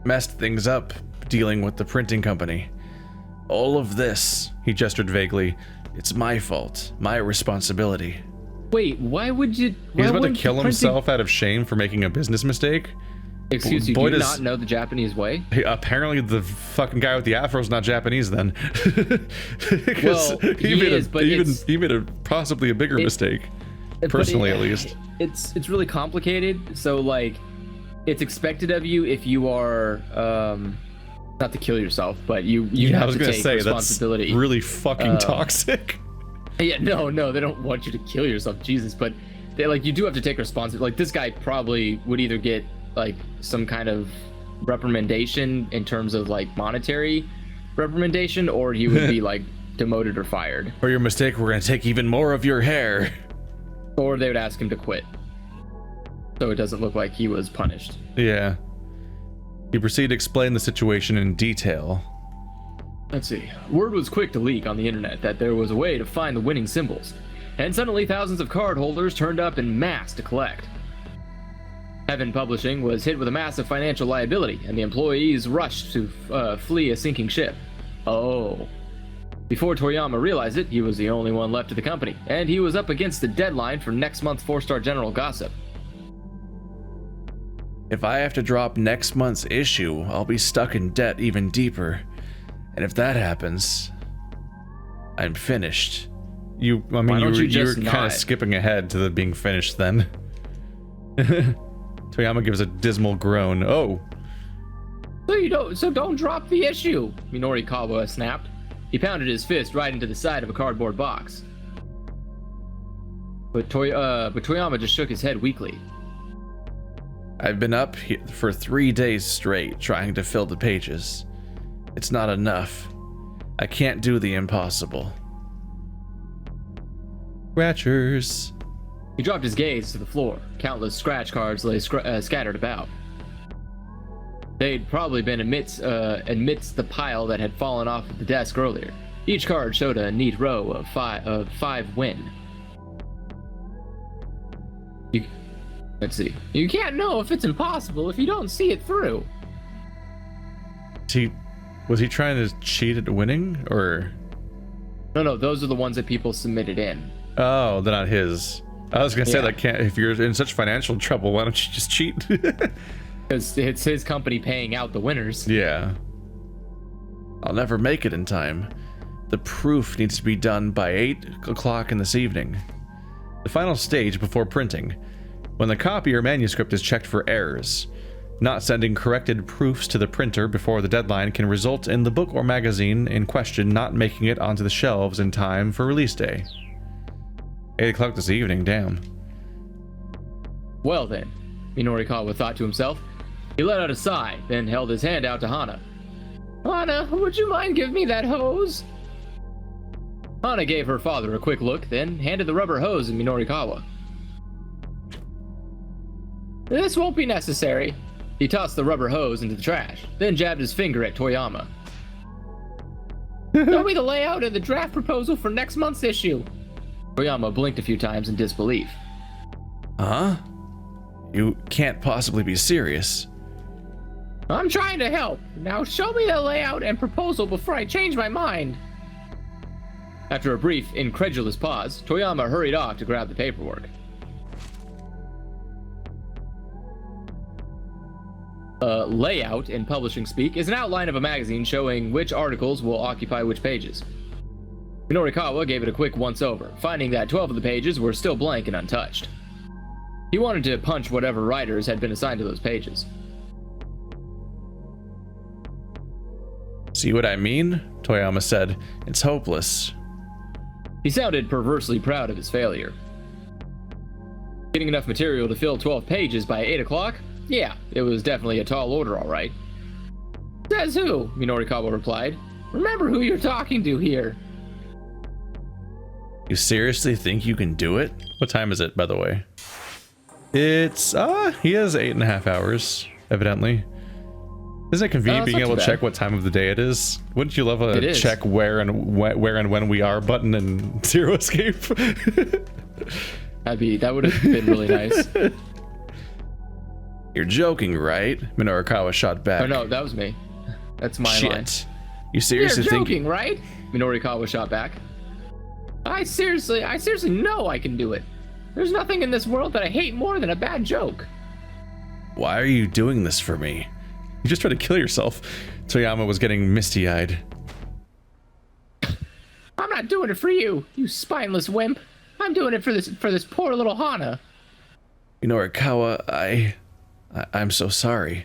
messed things up dealing with the printing company. All of this, he gestured vaguely, it's my fault, my responsibility. Wait, why would you... He's about to kill himself out of shame for making a business mistake? Excuse you, do you not know the Japanese way? Apparently the fucking guy with the afro is not Japanese then. Well, he made a possibly a bigger mistake. Personally, at least. It's really complicated. So, like, it's expected of you if you are, not to kill yourself, but you have to take responsibility. That's really fucking toxic. Yeah, no, they don't want you to kill yourself, Jesus. But, you do have to take responsibility. Like, this guy probably would either get like some kind of reprimandation in terms of like monetary reprimandation, or he would be like demoted or fired. For your mistake, we're gonna take even more of your hair. Or they would ask him to quit, so it doesn't look like he was punished. Yeah. He proceeded to explain the situation in detail. Let's see. Word was quick to leak on the internet that there was a way to find the winning symbols, and suddenly thousands of card holders turned up in mass to collect. Heaven Publishing was hit with a massive financial liability, and the employees rushed to flee a sinking ship. Oh. Before Toriyama realized it, he was the only one left of the company, and he was up against the deadline for next month's 4-star general gossip. If I have to drop next month's issue, I'll be stuck in debt even deeper. And if that happens, I'm finished. You're kind of skipping ahead to the being finished then. Toriyama gives a dismal groan. Oh. So don't drop the issue, Minorikawa snapped. He pounded his fist right into the side of a cardboard box. But Toriyama just shook his head weakly. I've been up here for 3 days straight trying to fill the pages. It's not enough. I can't do the impossible. Scratchers. He dropped his gaze to the floor. Countless scratch cards lay scattered about. They'd probably been amidst the pile that had fallen off of the desk earlier. Each card showed a neat row of five win. Let's see. You can't know if it's impossible if you don't see it through. Was he trying to cheat at winning, or? No, those are the ones that people submitted in. Oh, they're not his. I was gonna say, like, if you're in such financial trouble, why don't you just cheat? Because it's his company paying out the winners. Yeah. I'll never make it in time. The proof needs to be done by 8 o'clock in this evening. The final stage before printing, when the copy or manuscript is checked for errors. Not sending corrected proofs to the printer before the deadline can result in the book or magazine in question not making it onto the shelves in time for release day. 8 o'clock this evening, damn. Well then, Minorikawa thought to himself. He let out a sigh, then held his hand out to Hana. Hana, would you mind giving me that hose? Hana gave her father a quick look, then handed the rubber hose to Minorikawa. This won't be necessary. He tossed the rubber hose into the trash, then jabbed his finger at Toriyama. Show me the layout and the draft proposal for next month's issue. Toriyama blinked a few times in disbelief. Huh? You can't possibly be serious. I'm trying to help. Now show me the layout and proposal before I change my mind. After a brief, incredulous pause, Toriyama hurried off to grab the paperwork. Layout, in publishing speak, is an outline of a magazine showing which articles will occupy which pages. Minorikawa gave it a quick once-over, finding that 12 of the pages were still blank and untouched. He wanted to punch whatever writers had been assigned to those pages. See what I mean? Toriyama said. It's hopeless. He sounded perversely proud of his failure. Getting enough material to fill 12 pages by 8 o'clock? Yeah, it was definitely a tall order, all right. Says who? Minorikawa replied. Remember who you're talking to here. You seriously think you can do it? What time is it, by the way? It's, he has 8.5 hours, evidently. Isn't it convenient being able to check what time of the day it is? Wouldn't you love a check where and when we are button in Zero Escape? That would have been really nice. You're joking, right? Minorikawa shot back. Oh no, that was me. That's my line. Shit. You seriously You're think... joking, right? Minorikawa shot back. I seriously know I can do it. There's nothing in this world that I hate more than a bad joke. Why are you doing this for me? You just tried to kill yourself. Toyama was getting misty-eyed. I'm not doing it for you, you spineless wimp. I'm doing it for this poor little Hana. Minorikawa, I'm so sorry.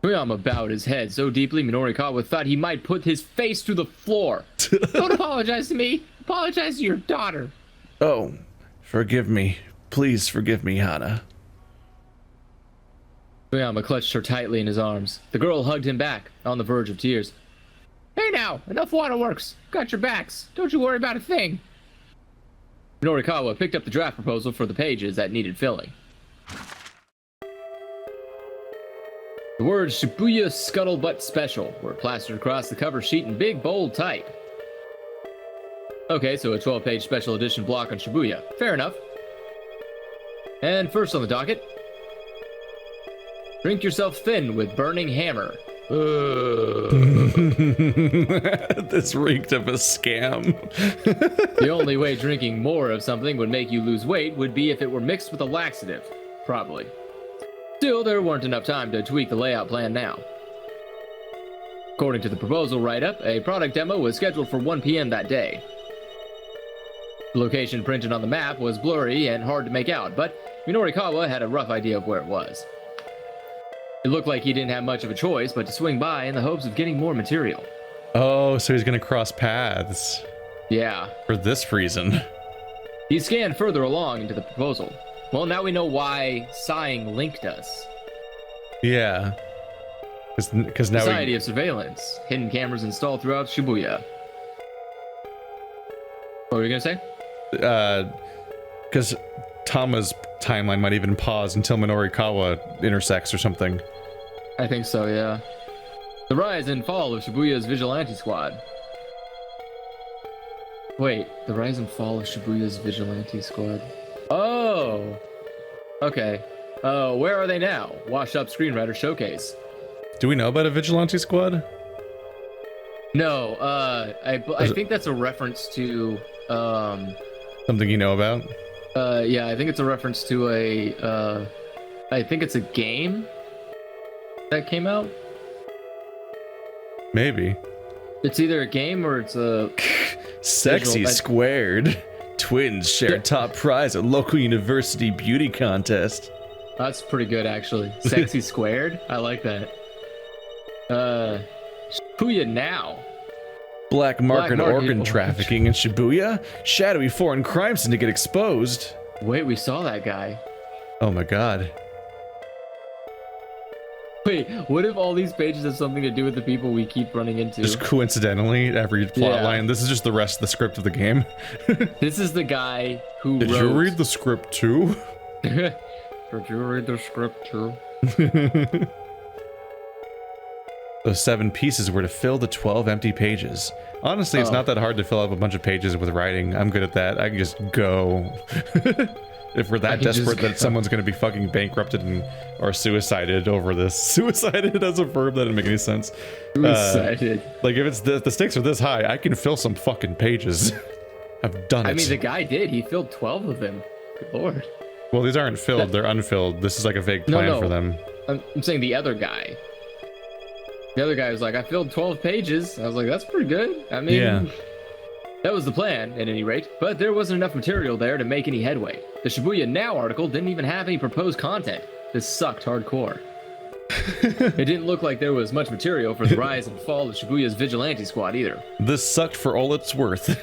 Toyama bowed his head so deeply Minorikawa thought he might put his face through the floor. Don't apologize to me. Apologize to your daughter. Oh, forgive me. Please forgive me, Hana. Toyama clutched her tightly in his arms. The girl hugged him back, on the verge of tears. Hey now, enough waterworks. Got your backs. Don't you worry about a thing. Minorikawa picked up the draft proposal for the pages that needed filling. The words Shibuya Scuttlebutt Special were plastered across the cover sheet in big, bold type. Okay, so a 12-page special edition block on Shibuya. Fair enough. And first on the docket, drink yourself thin with burning hammer. This reeked of a scam. The only way drinking more of something would make you lose weight would be if it were mixed with a laxative. Probably. Still, there weren't enough time to tweak the layout plan now. According to the proposal write-up, a product demo was scheduled for 1 p.m. that day. The location printed on the map was blurry and hard to make out, but Minorikawa had a rough idea of where it was. It looked like he didn't have much of a choice but to swing by in the hopes of getting more material. Oh, so he's gonna cross paths. Yeah. For this reason. He scanned further along into the proposal. Well, now we know why sighing linked us. Yeah. Because now Society of Surveillance. Hidden cameras installed throughout Shibuya. What were you gonna say? Because Tama's timeline might even pause until Minorikawa intersects or something. I think so, yeah. The rise and fall of Shibuya's vigilante squad. Wait, the rise and fall of Shibuya's vigilante squad. Oh! Okay. Where are they now? Washed up screenwriter showcase. Do we know about a vigilante squad? No, I think that's a reference to, Something you know about? yeah, I think it's a reference to I think it's a game that came out. Maybe. It's either a game or it's a... Sexy squared. Twins share top prize at local university beauty contest. That's pretty good, actually. Sexy squared? I like that. Shibuya now. Black market organ trafficking in Shibuya? Shadowy foreign crime syndicate exposed. Wait, we saw that guy. Oh my god. Wait, what if all these pages have something to do with the people we keep running into? Just coincidentally, every plot line. This is just the rest of the script of the game. This is the guy who Did you read the script too? Did you read the script too? Those 7 pieces were to fill the 12 empty pages. Honestly, it's not that hard to fill up a bunch of pages with writing. I'm good at that. I can just go. If we're that desperate that someone's going to be fucking bankrupted or suicided over this. Suicided as a verb, that didn't make any sense. Suicided. Like, if it's the stakes are this high, I can fill some fucking pages. I've done it. I mean, the guy did. He filled 12 of them. Good lord. Well, these aren't filled. They're unfilled. This is like a vague plan for them. I'm saying the other guy. The other guy was like, I filled 12 pages. I was like, that's pretty good. I mean, yeah. That was the plan, at any rate. But there wasn't enough material there to make any headway. The Shibuya Now article didn't even have any proposed content. This sucked hardcore. It didn't look like there was much material for the rise and fall of Shibuya's vigilante squad either. This sucked for all it's worth.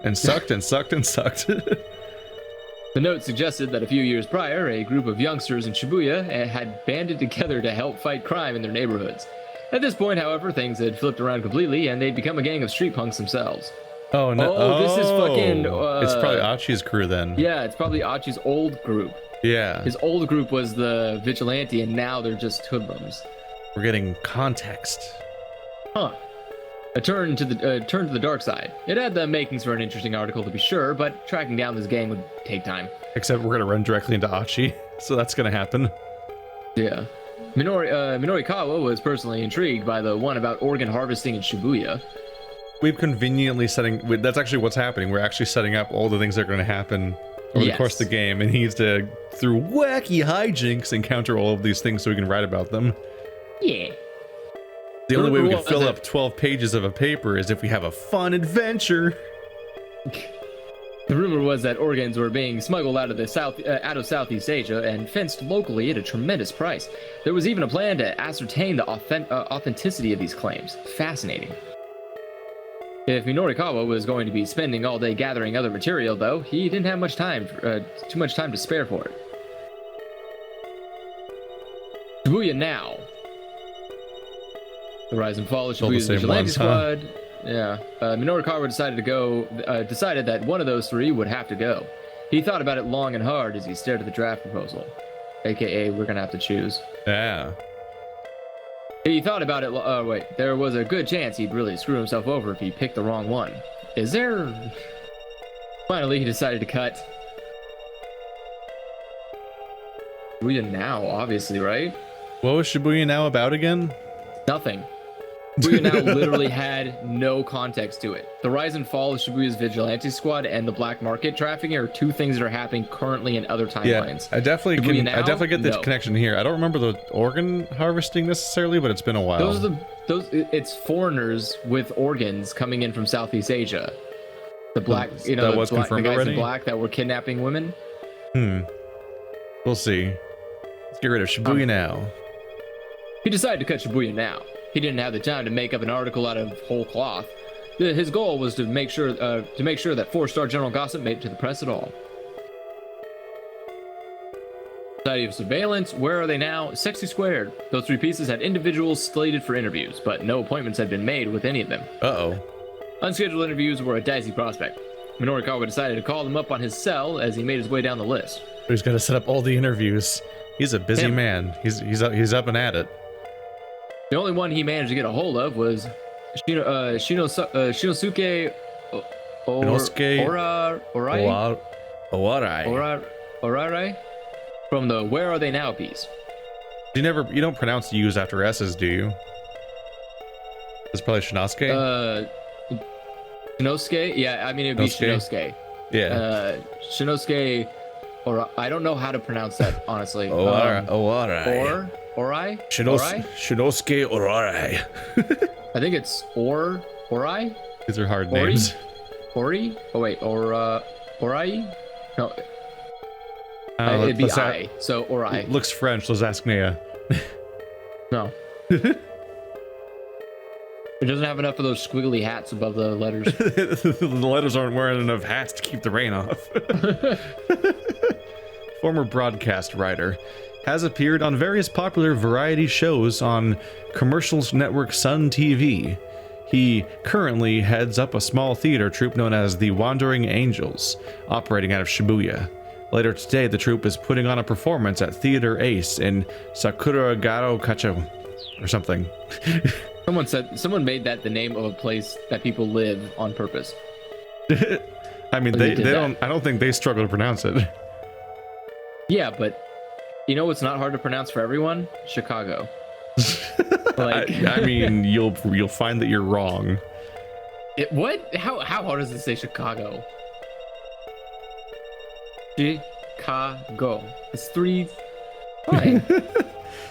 And sucked and sucked and sucked. The note suggested that a few years prior, a group of youngsters in Shibuya had banded together to help fight crime in their neighborhoods. At this point, however, things had flipped around completely, and they'd become a gang of street punks themselves. Oh, no. Oh, this is fucking... it's probably Achi's crew, then. Yeah, it's probably Achi's old group. Yeah. His old group was the vigilante, and now they're just hoodlums. We're getting context. Huh. A turn to the dark side. It had the makings for an interesting article, to be sure, but tracking down this gang would take time. Except we're gonna run directly into Achi. so that's gonna happen. Yeah. Minorikawa was personally intrigued by the one about organ harvesting in Shibuya. We've conveniently that's actually what's happening. We're actually setting up all the things that are going to happen over the course of the game, and he needs to, through wacky hijinks, encounter all of these things so we can write about them. Yeah. The only way we can fill up 12 pages of a paper is if we have a fun adventure. The rumor was that organs were being smuggled out of Southeast Asia and fenced locally at a tremendous price. There was even a plan to ascertain the authenticity of these claims. Fascinating. If Minorikawa was going to be spending all day gathering other material, though, he didn't have too much time to spare for it. Shibuya now. The rise and fall of Shibuya's vigilante squad. Yeah, Minorikawa decided that one of those three would have to go. He thought about it long and hard as he stared at the draft proposal. AKA, we're gonna have to choose. Yeah. He thought about it. There was a good chance he'd really screw himself over if he picked the wrong one. Is there? Finally, he decided to cut. Shibuya now, obviously, right? What was Shibuya now about again? Nothing. Shibuya now literally had no context to it. The rise and fall of Shibuya's vigilante squad and the black market trafficking are two things that are happening currently in other timelines. Yeah, I definitely get the connection here. I don't remember the organ harvesting necessarily, but it's been a while. It's foreigners with organs coming in from Southeast Asia. The black, that was confirmed the guys already? in black that were kidnapping women. We'll see. Let's get rid of Shibuya now. He decided to cut Shibuya now. He didn't have the time to make up an article out of whole cloth. His goal was to make sure that 4-star general gossip made it to the press at all. Society of Surveillance, where are they now? 60 squared. Those three pieces had individuals slated for interviews, but no appointments had been made with any of them. Unscheduled interviews were a dicey prospect. Minorikawa decided to call them up on his cell as he made his way down the list. He's got to set up all the interviews. He's a busy man. He's up and at it. The only one he managed to get a hold of was Shinosuke Orai from the Where Are They Now piece. You don't pronounce U's after S's, do you? It's probably Shinosuke. Shinosuke? Yeah, I mean it'd be Shinosuke. Yeah. Shinosuke I don't know how to pronounce that, honestly. Orai. Orai? Shinosuke Orai. I think it's Orai? These are hard names. Ori? Oh wait, Orai? No. It'd be I, so Orai. Looks French, let's ask Nea. No. It doesn't have enough of those squiggly hats above the letters. The letters aren't wearing enough hats to keep the rain off. Former broadcast writer. Has appeared on various popular variety shows on commercial network Sun TV. He currently heads up a small theater troupe known as the Wandering Angels, operating out of Shibuya. Later today, the troupe is putting on a performance at Theater Ace in Sakuragaro Kacho, or something. Someone made that the name of a place that people live on purpose. I mean, they don't. I don't think they struggle to pronounce it. Yeah, but you know what's not hard to pronounce for everyone? Chicago. I mean, you'll find that you're wrong. What? How hard is it to say Chicago? Chicago. It's three. Fine.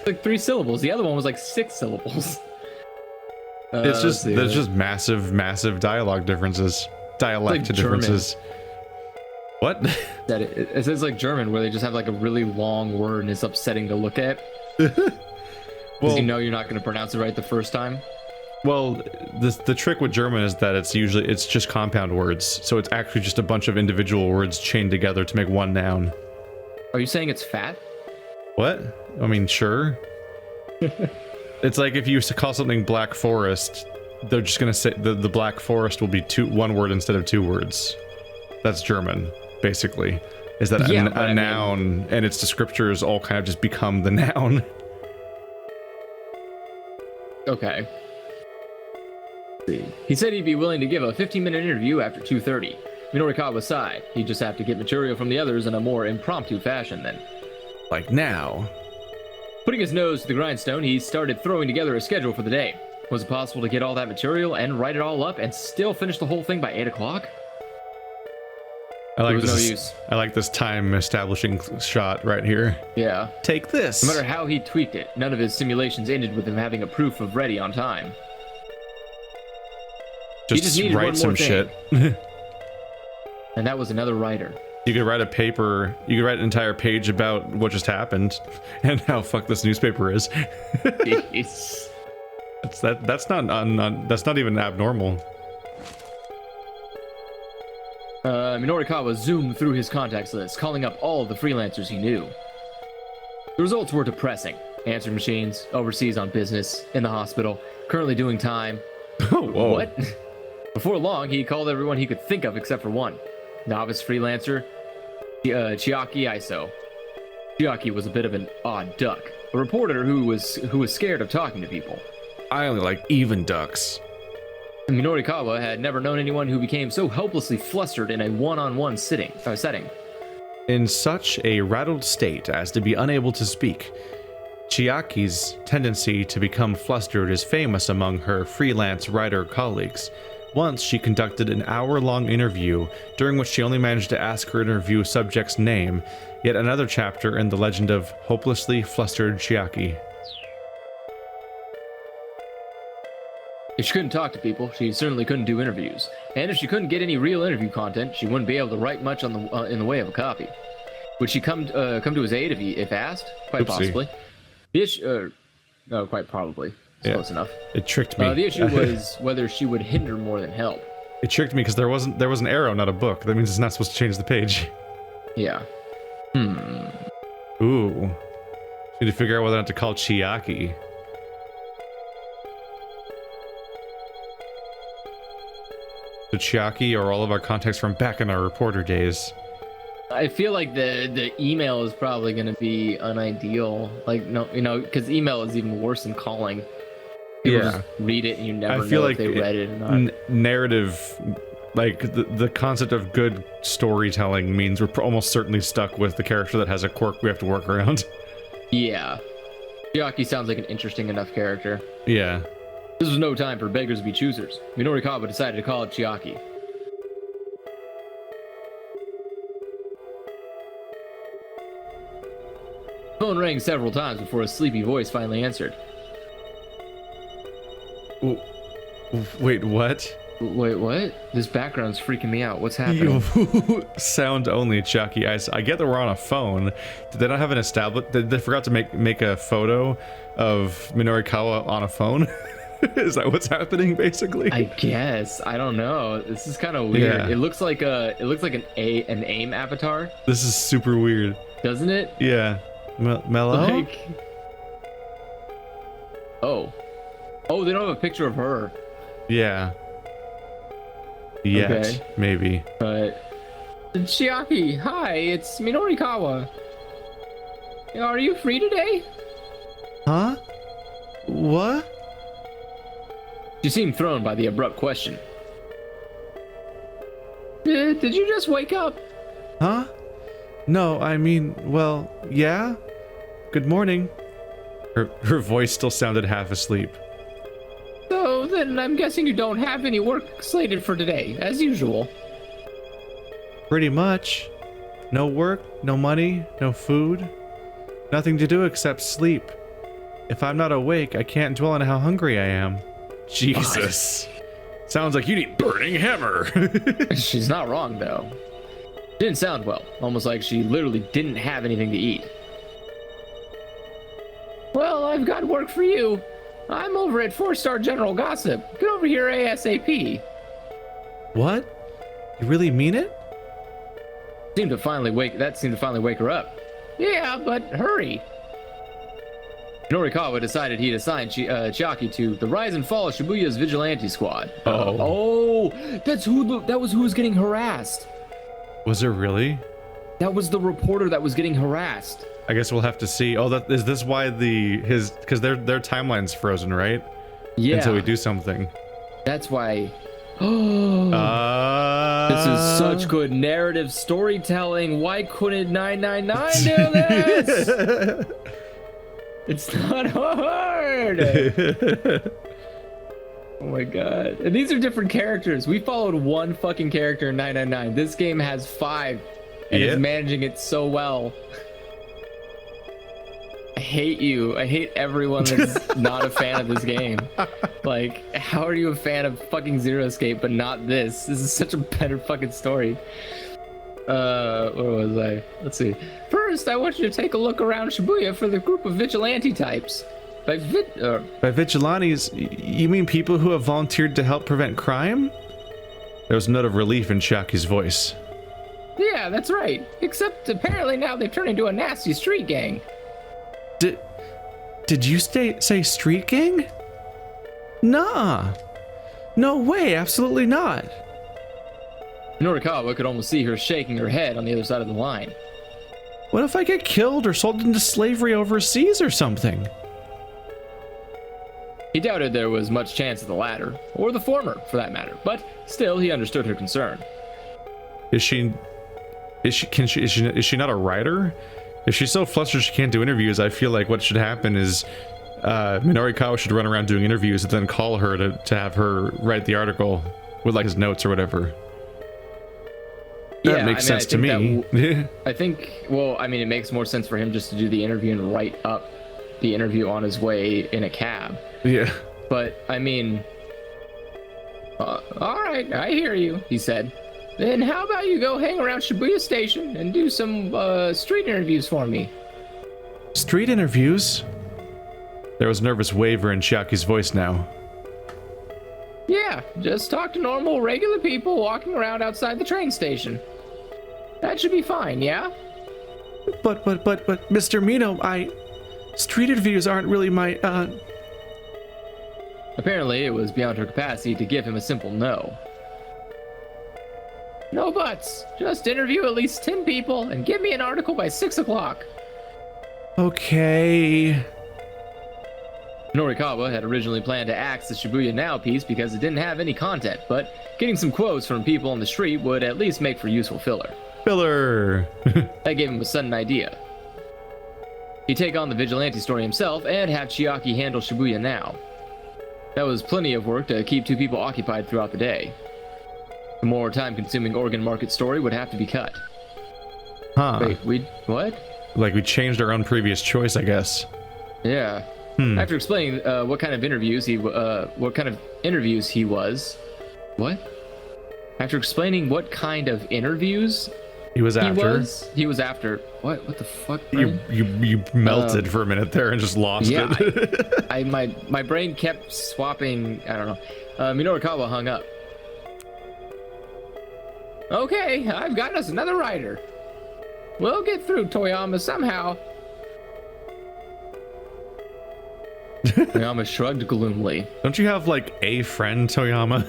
Like 3 syllables. The other one was like 6 syllables. It's just there's just massive dialogue differences, dialect like differences. What? That it says like German, where they just have like a really long word and it's upsetting to look at. Well, you know you're not going to pronounce it right the first time. Well, the trick with German is that it's just compound words, so it's actually just a bunch of individual words chained together to make one noun. Are you saying it's fat? What? I mean, sure. It's like if you used to call something Black Forest, they're just gonna say the Black Forest will be one word instead of 2 words. That's German, basically. Is that a noun and its descriptors all kind of just become the noun? Okay. He said he'd be willing to give a 15-minute interview after 2:30. Minorikawa sighed. He'd just have to get material from the others in a more impromptu fashion then. Like now. Putting his nose to the grindstone, he started throwing together a schedule for the day. Was it possible to get all that material and write it all up and still finish the whole thing by 8 o'clock? I like There was this. no use. I like this time establishing shot right here. Yeah. Take this. No matter how he tweaked it, none of his simulations ended with him having a proof of ready on time. just needed one write some more thing. shit. And that was another writer. You could write a paper. You could write an entire page about what just happened and how fucked this newspaper is. It's... That's not even abnormal. Minorikawa zoomed through his contacts list, calling up all of the freelancers he knew. The results were depressing. Answering machines, overseas on business, in the hospital, currently doing time. Oh, whoa. What? Before long, he called everyone he could think of except for one. Novice freelancer, Chiaki Iso. Chiaki was a bit of an odd duck, a reporter who was scared of talking to people. I only like even ducks. Minorikawa had never known anyone who became so hopelessly flustered in a one-on-one setting. In such a rattled state as to be unable to speak, Chiaki's tendency to become flustered is famous among her freelance writer colleagues. Once she conducted an hour-long interview, during which she only managed to ask her interview subject's name, yet another chapter in the legend of hopelessly flustered Chiaki. If she couldn't talk to people, she certainly couldn't do interviews. And if she couldn't get any real interview content, she wouldn't be able to write much on the in the way of a copy. Would she come to his aid if asked? Quite possibly. The issue, no, quite probably. It's close enough. It tricked me. The issue was whether she would hinder more than help. It tricked me because there was an arrow, not a book. That means it's not supposed to change the page. Yeah. Ooh. Need to figure out whether or not to call Chiaki. The Chiaki or all of our contacts from back in our reporter days. I feel like the email is probably going to be unideal. Like, no, because email is even worse than calling. People just read it and you never know if they read it or not. Narrative, like the concept of good storytelling means we're almost certainly stuck with the character that has a quirk we have to work around. Yeah. Chiaki sounds like an interesting enough character. Yeah. This was no time for beggars to be choosers. Minorikawa decided to call it Chiaki. The phone rang several times before a sleepy voice finally answered. Wait, what? Wait, what? This background's freaking me out. What's happening? Sound only, Chucky. I get that we're on a phone. Did they not have an established? Did they forgot to make a photo of Minorikawa on a phone? Is that what's happening, basically? I guess. I don't know. This is kind of weird. Yeah. It looks like an AIM avatar. This is super weird. Doesn't it? Yeah. Mellow? Like... Oh, they don't have a picture of her. Yeah. Yet, Okay. maybe. But... Chiaki, hi, it's Minorikawa. Are you free today? Huh? What? She seemed thrown by the abrupt question. Did you just wake up? Huh? No, I mean, well, yeah? Good morning. Her voice still sounded half asleep. So then I'm guessing you don't have any work slated for today, as usual. Pretty much. No work, no money, no food. Nothing to do except sleep. If I'm not awake, I can't dwell on how hungry I am. Jesus. Sounds like you need burning hammer. She's not wrong, though. Didn't sound well. Almost like she literally didn't have anything to eat. Well, I've got work for you. I'm over at 4-Star General Gossip. Get over here ASAP. What? You really mean it? That seemed to finally wake her up. Yeah, but hurry. Norikawa decided he'd assign Chiaki to the rise and fall of Shibuya's vigilante squad. That was who was getting harassed. Was it really? That was the reporter that was getting harassed. I guess we'll have to see. Oh, is this why because their timeline's frozen, right? Yeah. Until we do something. That's why. This is such good narrative storytelling. Why couldn't 999 do this? It's not hard. Oh my god. And these are different characters. We followed one fucking character in 999. This game has 5 and is managing it so well. I hate you. I hate everyone that's not a fan of this game. Like, how are you a fan of fucking Zero Escape but not this? This is such a better fucking story. Where was I? Let's see. First, I want you to take a look around Shibuya for the group of vigilante types. By vigilantes, you mean people who have volunteered to help prevent crime? There was a note of relief in Chiaki's voice. Yeah, that's right. Except apparently now they've turned into a nasty street gang. Did you say street gang? Nah. No way, absolutely not. Norikawa could almost see her shaking her head on the other side of the line. What if I get killed or sold into slavery overseas or something? He doubted there was much chance of the latter, or the former, for that matter, but still he understood her concern. Is she not a writer? If she's so flustered she can't do interviews, I feel like what should happen is Minorikawa should run around doing interviews and then call her to have her write the article with like his notes or whatever. That makes sense to me. I think, well, I mean, it makes more sense for him just to do the interview and write up the interview on his way in a cab. Yeah. But, I mean, all right, I hear you, he said. Then how about you go hang around Shibuya Station and do some street interviews for me? Street interviews? There was a nervous waver in Chiaki's voice now. Yeah, just talk to normal, regular people walking around outside the train station. That should be fine, yeah? But, Mr. Mino, street interviews aren't really my, Apparently, it was beyond her capacity to give him a simple no. No buts. Just interview at least 10 people and give me an article by 6 o'clock. Okay. Norikawa had originally planned to axe the Shibuya Now piece because it didn't have any content, but getting some quotes from people on the street would at least make for useful filler. Filler! That gave him a sudden idea. He'd take on the vigilante story himself and have Chiaki handle Shibuya Now. That was plenty of work to keep 2 people occupied throughout the day. The more time-consuming organ market story would have to be cut. Huh. Wait, what? Like we changed our own previous choice, I guess. Yeah. After explaining what kind of interviews he was. What? After explaining what kind of interviews he was after. He was after. What the fuck? You melted for a minute there and just lost it. My brain kept swapping. I don't know. Minorikawa hung up. Okay, I've got us another writer. We'll get through Toyama somehow. Toyama shrugged gloomily. Don't you have like a friend, Toyama?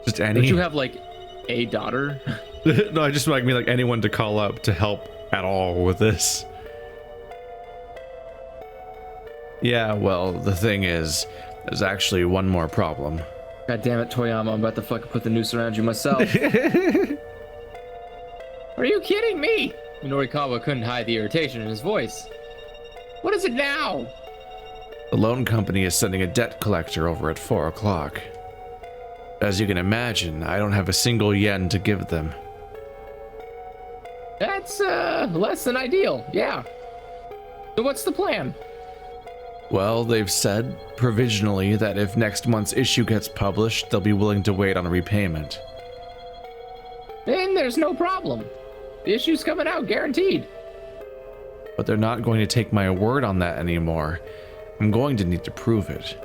Just any? Don't you have like a daughter? No, I just mean like anyone to call up to help at all with this. Yeah, well, the thing is, there's actually one more problem. God damn it, Toyama, I'm about to fucking put the noose around you myself. Are you kidding me? Minorikawa couldn't hide the irritation in his voice. What is it now? The loan company is sending a debt collector over at 4 o'clock. As you can imagine, I don't have a single yen to give them. That's, less than ideal, yeah. So what's the plan? Well, they've said, provisionally, that if next month's issue gets published, they'll be willing to wait on a repayment. Then there's no problem. The issue's coming out, guaranteed. But they're not going to take my word on that anymore. I'm going to need to prove it.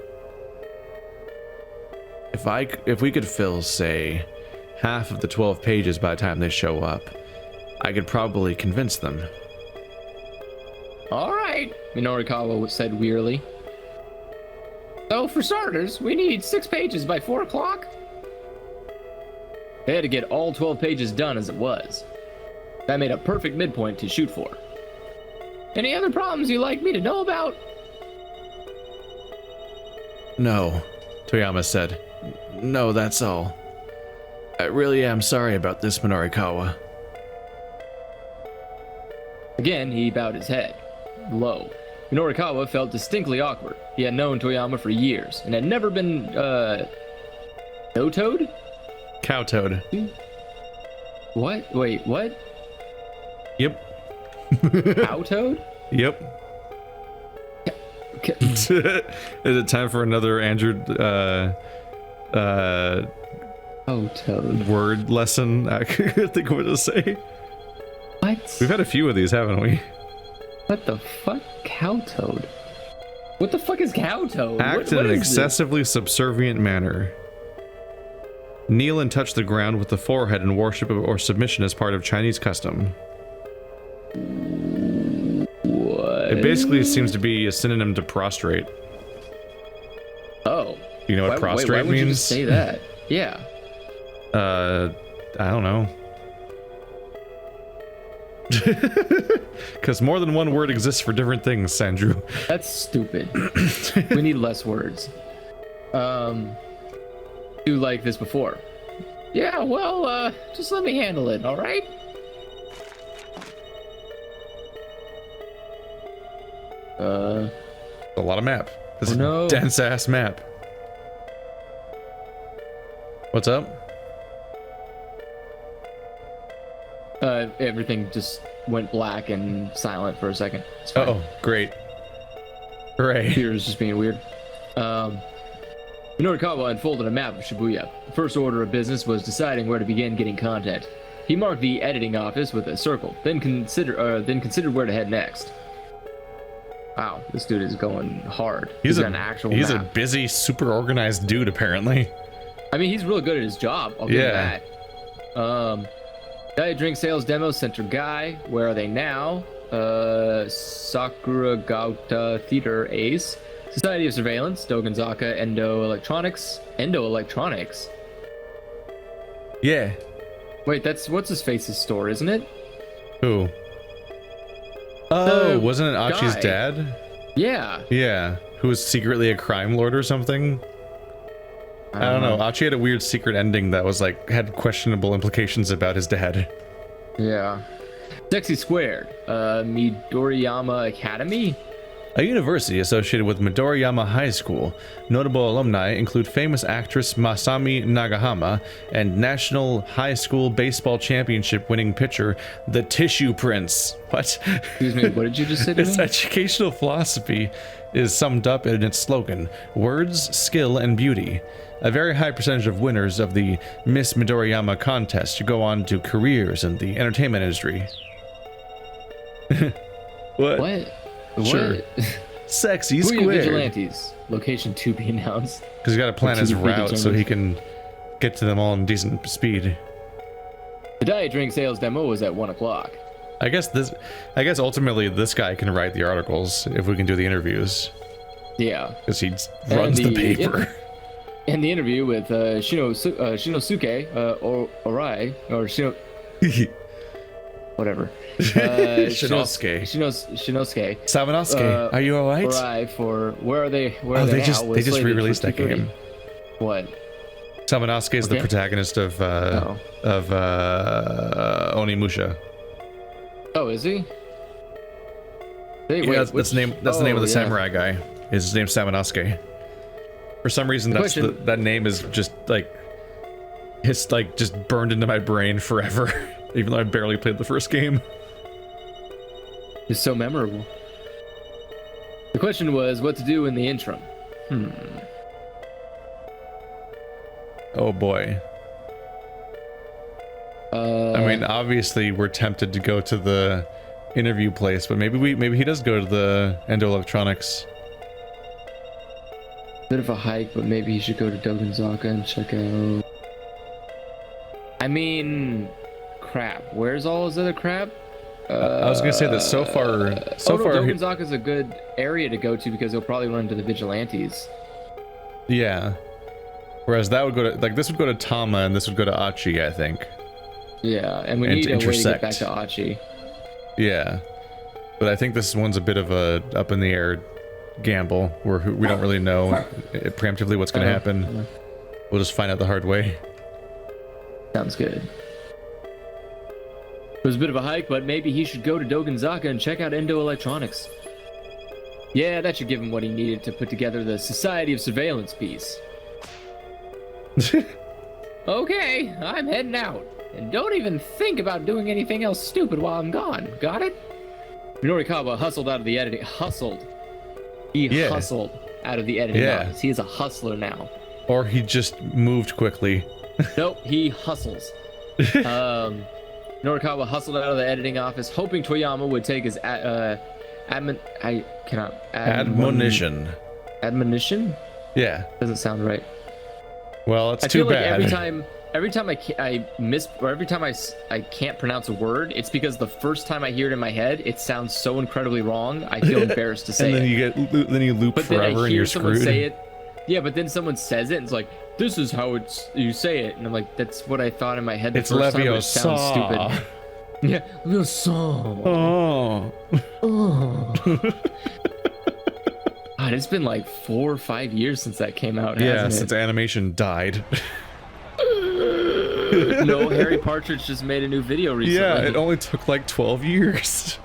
If we could fill, say, half of the 12 pages by the time they show up, I could probably convince them. All right, Minorikawa said wearily. So for starters, we need 6 pages by 4 o'clock? They had to get all 12 pages done as it was. That made a perfect midpoint to shoot for. Any other problems you'd like me to know about? No, Toyama said. No, that's all. I really am sorry about this, Minorikawa. Again, he bowed his head, low. Minorikawa felt distinctly awkward. He had known Toyama for years and had never been, no-toed? Cow-toed. What? Wait, what? Yep. Cow-toed? Yep. Is it time for another Andrew, Cow-toed. word lesson? I couldn't think of what to say. What? We've had a few of these, haven't we? What the fuck? Cow-toed? What the fuck is cow-toed? Act in What an is excessively subservient manner. Kneel and touch the ground with the forehead in worship or submission as part of Chinese custom. What? It basically seems to be a synonym to prostrate. Oh. You know what prostrate why would means? you just say that? Yeah. I don't know. Because more than one word exists for different things, Andrew. That's stupid. We need less words. Do like this before. Yeah, well, just let me handle it, alright? A lot of map. This is no. a dense ass map. What's up? Everything just went black and silent for a second. It's fine. Oh, great. Hooray. Computer's just being weird. Minorikawa unfolded a map of Shibuya. The first order of business was deciding where to begin getting content. He marked the editing office with a circle, then considered where to head next. Wow, this dude is going hard. He's got an actual He's map. a busy, super organized dude, apparently. I mean, he's really good at his job. I'll give him that. Diet drink sales demo center guy. Where are they now? Sakuragata Theater Ace. Society of Surveillance. Dogonzaka Endo Electronics. Endo Electronics. Yeah. Wait, that's what's his face's store, isn't it? Who? Oh, The wasn't it Achi's guy. dad? Yeah. Yeah. Who was secretly a crime lord or something? I don't know. Achi had a weird secret ending that was like had questionable implications about his dad. Yeah. Sexy Squared. Midoriyama Academy. A university associated with Midoriyama High School. Notable alumni include famous actress Masami Nagahama and National High School Baseball Championship winning pitcher, the Tissue Prince. What? Excuse me, what did you just say to Its me? educational philosophy is summed up in its slogan, words, skill, and beauty. A very high percentage of winners of the Miss Midoriyama contest go on to careers in the entertainment industry. What? Sure. What? Sexy Shibuya squared. Vigilantes. Location to be announced. Because he's got to plan his To be route so determined. he can get to them all in decent speed. The diet drink sales demo was at 1 o'clock. I guess ultimately this guy can write the articles if we can do the interviews. Yeah. Because he runs the paper. In the interview with Shinosuke Orai, or whatever. Shinosuke. Shinosuke. Savanosuke, are you alright? Orai for where are they? Where are Oh, they they now? just re-released that game. What? Savanosuke is the Okay. protagonist of Onimusha. Oh, is he? Hey, Yeah, that's the name. That's the name of the yeah. samurai guy. His name's Savanosuke. For some reason, that name is just like it's like just burned into my brain forever. Even though I barely played the first game. It's so memorable. The question was what to do in the interim. Oh boy. I mean, obviously we're tempted to go to the interview place, but maybe he does go to the Endo Electronics. Bit of a hike, but maybe he should go to Dogonzaka and check out. I mean, crap. Where's all his other crap? I was gonna say that so far. Dogonzaka's a good area to go to because he'll probably run into the vigilantes. Yeah. Whereas that would go to this would go to Tama and this would go to Achi, I think. Yeah, and we And need to a way to get intersect. back to Achi. Yeah. But I think this one's a bit of a up in the air gamble where we don't really know preemptively what's going to happen. We'll just find out the hard way. Sounds good. It was a bit of a hike, but maybe he should go to Dogenzaka and check out Endo Electronics. Yeah, that should give him what he needed to put together the Society of Surveillance piece. Okay, I'm heading out. And don't even think about doing anything else stupid while I'm gone. Got it? Norikawa hustled out of the editing. Hustled. He hustled out of the editing office. He is a hustler now. Or he just moved quickly. Nope, he hustles. Norikawa hustled out of the editing office, hoping Toyama would take his admonition. Admonition? Yeah. Doesn't sound right. Well, it's I too feel like bad. every time I miss, or every time I can't pronounce a word, it's because the first time I hear it in my head, it sounds so incredibly wrong. I feel embarrassed to say and then it. you loop but forever then I hear and you're someone screwed. say it. Yeah, but then someone says it and it's like, this is how you say it, and I'm like, that's what I thought in my head. It's first time, but Leviosa. it sounds stupid. Yeah, Leviosa. Oh. God, it's been like 4 or 5 years since that came out. Yeah, hasn't since it? animation died. No, Harry Partridge just made a new video recently. Yeah, it only took like 12 years.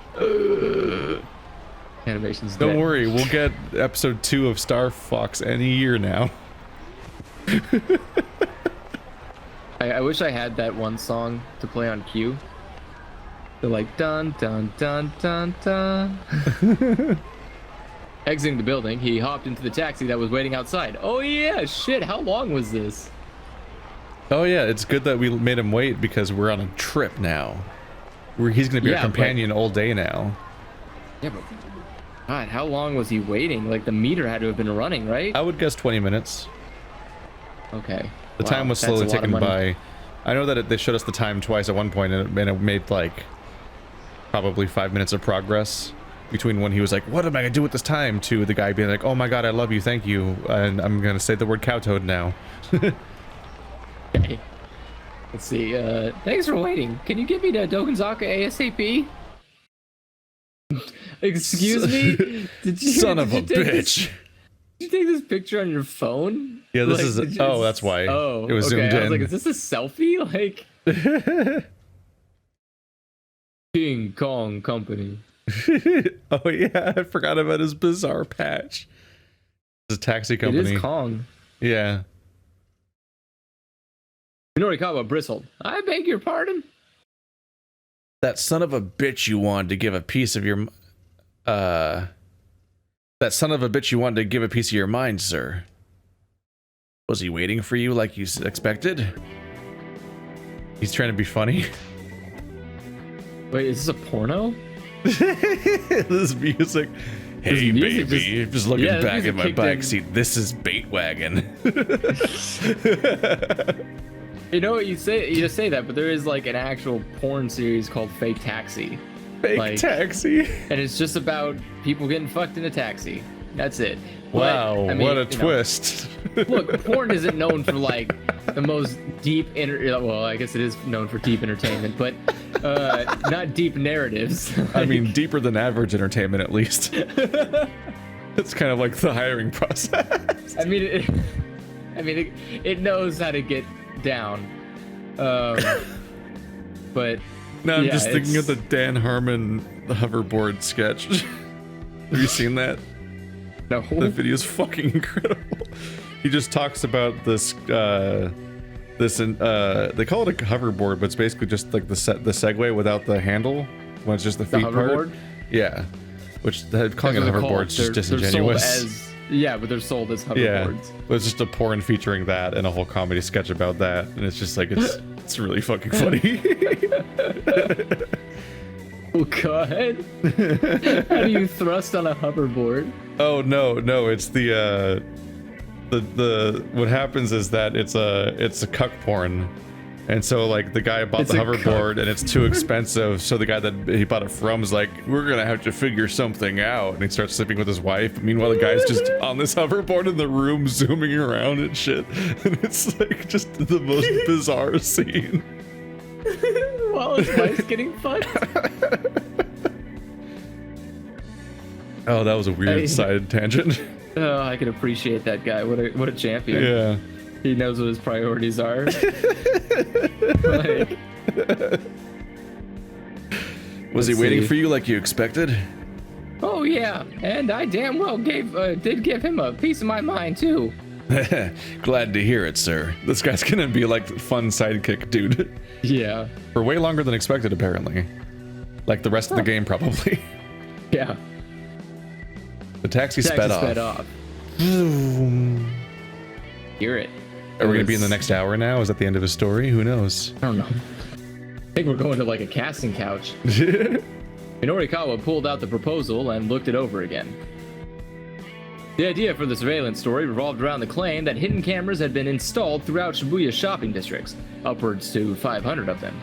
Animation's Don't dead. worry, we'll get episode 2 of Star Fox any year now. I wish I had that one song to play on cue. They're like dun dun dun dun dun. Exiting the building, he hopped into the taxi that was waiting outside. Oh yeah, shit, how long was this? Oh yeah, it's good that we made him wait because we're on a trip now. He's gonna be our companion all day now. Yeah, but God, how long was he waiting? Like the meter had to have been running, right? I would guess 20 minutes. Okay. The time was slowly ticking by. I know that they showed us the time twice at one point, and it made like probably 5 minutes of progress between when he was like, "What am I gonna do with this time?" to the guy being like, "Oh my god, I love you, thank you," and I'm gonna say the word cowtoad now. Okay. Let's see. Thanks for waiting. Can you get me to Dogenzaka ASAP? Excuse me? Son of a bitch. Did you take this picture on your phone? Yeah, this is. Oh, that's why. Oh, it was okay. zoomed I was in. like, is this a selfie? Like. King Kong Company. Oh yeah, I forgot about his bizarre patch. It's a taxi company. It is Kong. Yeah. Norikawa bristled. I beg your pardon? That son of a bitch you wanted to give a piece of your... That son of a bitch you wanted to give a piece of your mind, sir. Was he waiting for you like you expected? He's trying to be funny. Wait, is this a porno? This music. Hey, music baby. Just looking back at my bike seat. This is Bait Wagon. You know what you say? You just say that, but there is like an actual porn series called Fake Taxi. Fake Taxi. And it's just about people getting fucked in a taxi. That's it. Wow, but, I mean, what a twist. Look, porn isn't known for like the most deep well, I guess it is known for deep entertainment, but not deep narratives. I mean, deeper than average entertainment, at least. It's kind of like the hiring process. I mean, it knows how to get down. But no, I'm just thinking of the Dan Harmon hoverboard sketch. Have you seen that? No. The video is fucking incredible. He just talks about this they call it a hoverboard, but it's basically just like the Segway without the handle, when it's just the feet part. Yeah, which calling it a hoverboard is just disingenuous. But they're sold as hoverboards. Yeah, but it's just a porn featuring that and a whole comedy sketch about that, and it's just like it's really fucking funny. Oh god. How do you thrust on a hoverboard? Oh no, it's the what happens is that it's a cuck porn. And so like the guy bought the hoverboard and it's too expensive, so the guy that he bought it from is like, we're gonna have to figure something out, and he starts sleeping with his wife. Meanwhile, the guy's just on this hoverboard in the room zooming around and shit, and it's like just the most bizarre scene. While his wife's getting fucked. Oh, that was a weird side tangent. Oh, I can appreciate that guy. What a champion. Yeah. He knows what his priorities are. Like, Was he waiting for you like you expected? oh yeah, and I damn well did give him a piece of my mind too. Glad to hear it, sir. This guy's gonna be like fun sidekick dude. Yeah. For way longer than expected, apparently. Like the rest of the game, probably. Yeah. The taxi sped off. Hear it. Are we gonna be in the next hour now? Is that the end of his story? Who knows? I don't know. I think we're going to like a casting couch. Minorikawa pulled out the proposal and looked it over again. The idea for the surveillance story revolved around the claim that hidden cameras had been installed throughout Shibuya's shopping districts, upwards to 500 of them.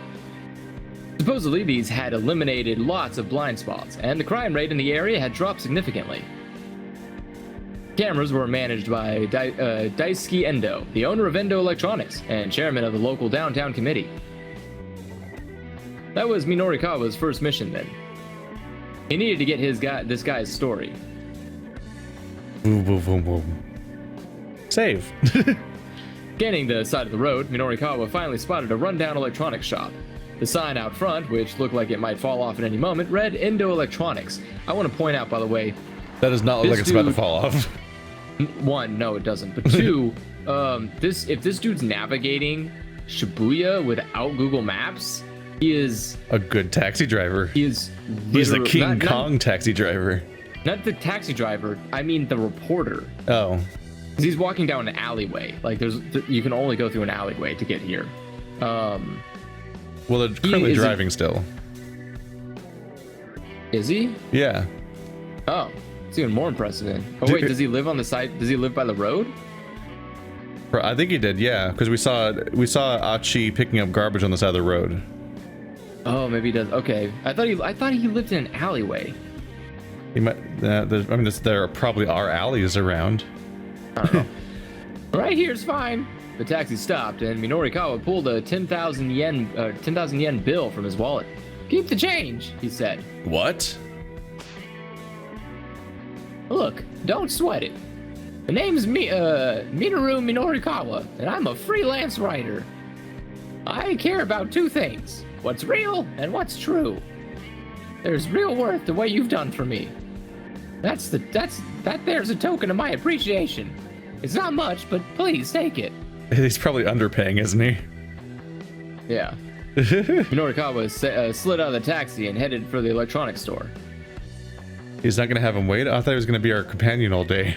Supposedly, these had eliminated lots of blind spots, and the crime rate in the area had dropped significantly. Cameras were managed by Daisuke Endo, the owner of Endo Electronics and chairman of the local downtown committee. That was Minorikawa's first mission then. He needed to get this guy's story. Boom, boom, boom, boom. Save. Scanning the side of the road, Minorikawa finally spotted a rundown electronics shop. The sign out front, which looked like it might fall off at any moment, read Endo Electronics. I want to point out, by the way, that does not look like it's about to fall off. One, no, it doesn't. But two, if this dude's navigating Shibuya without Google Maps, he is a good taxi driver. He's the King Kong taxi driver. Not the taxi driver. I mean the reporter. Oh. He's walking down an alleyway. Like you can only go through an alleyway to get here. Well, they're currently driving still. Is he? Yeah. Oh, it's even more impressive then. Oh wait, does he live on the side? Does he live by the road? I think he did, yeah, because we saw Achi picking up garbage on the side of the road. Oh, maybe he does. Okay, I thought he lived in an alleyway. He might. There probably are alleys around. I don't know. Right here's fine. The taxi stopped, and Minorikawa pulled a 10,000 yen bill from his wallet. Keep the change, he said. What? Look, don't sweat it. The name's Minoru Minorikawa, and I'm a freelance writer. I care about two things: what's real and what's true. There's real worth to what you've done for me. That there's a token of my appreciation. It's not much, but please take it. He's probably underpaying, isn't he? Yeah. Minorikawa slid out of the taxi and headed for the electronics store. He's not gonna have him wait? I thought he was gonna be our companion all day.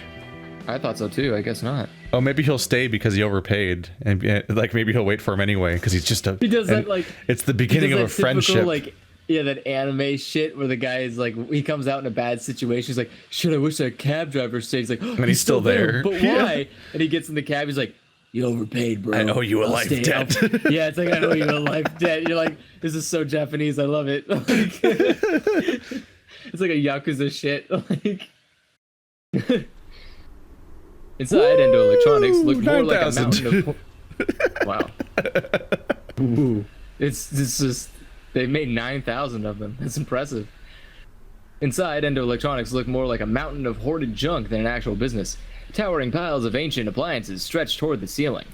I thought so too. I guess not. Oh, maybe he'll stay because he overpaid, and like maybe he'll wait for him anyway because he's just a. He does that like. It's the beginning of a friendship. Like, yeah, that anime shit where the guy is like, he comes out in a bad situation. He's like, shit, I wish that cab driver stayed. He's like, oh, and he's still there. But why? Yeah. And he gets in the cab. He's like, you overpaid, bro. I owe you a life debt. Yeah, it's like, I owe you a life debt. You're like, this is so Japanese. I love it. It's like a Yakuza shit. Like. Inside, Endo Electronics looked more 9, like a mountain of... Wow. Ooh. It's just... They made 9,000 of them. That's impressive. Inside, Endo Electronics looked more like a mountain of hoarded junk than an actual business. Towering piles of ancient appliances stretched toward the ceiling.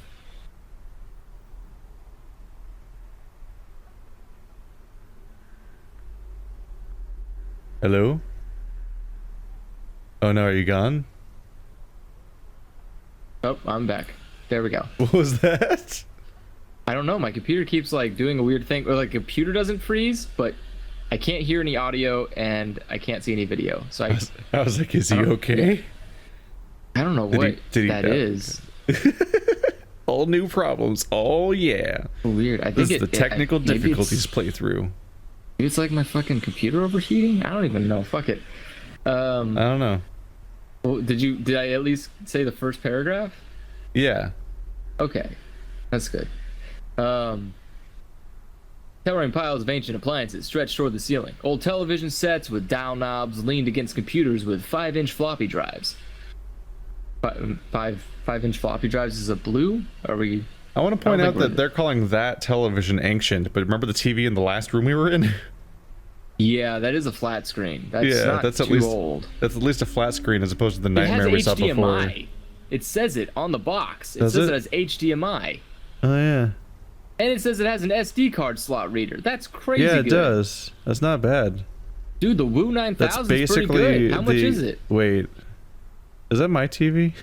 Hello? Oh no, are you gone? Oh, I'm back. There we go. What was that? I don't know. My computer keeps like doing a weird thing, or like computer doesn't freeze, but I can't hear any audio and I can't see any video. So I was like, is he okay? I don't know what that is. All new problems. Oh yeah. Weird. I think this is the technical difficulties playthrough. Maybe it's like my fucking computer overheating. I don't even know. Fuck it. I don't know. Well, did I at least say the first paragraph? Yeah. Okay, that's good. Towering piles of ancient appliances stretched toward the ceiling. Old television sets with dial knobs leaned against computers with 5-inch floppy drives. 5-inch floppy drives is a blue? Are we? I want to point out that they're calling that television ancient, but remember the TV in the last room we were in? Yeah, that is a flat screen. That's not that's too at least old. That's at least a flat screen as opposed to the nightmare we saw before. It says it on the box. It Does says it? it has HDMI. Oh yeah. And it says it has an SD card slot reader. That's crazy Yeah, it good. does. That's not bad. Dude, the Woo 9000 That's is pretty basically good. How much is it? Wait. Is that my TV?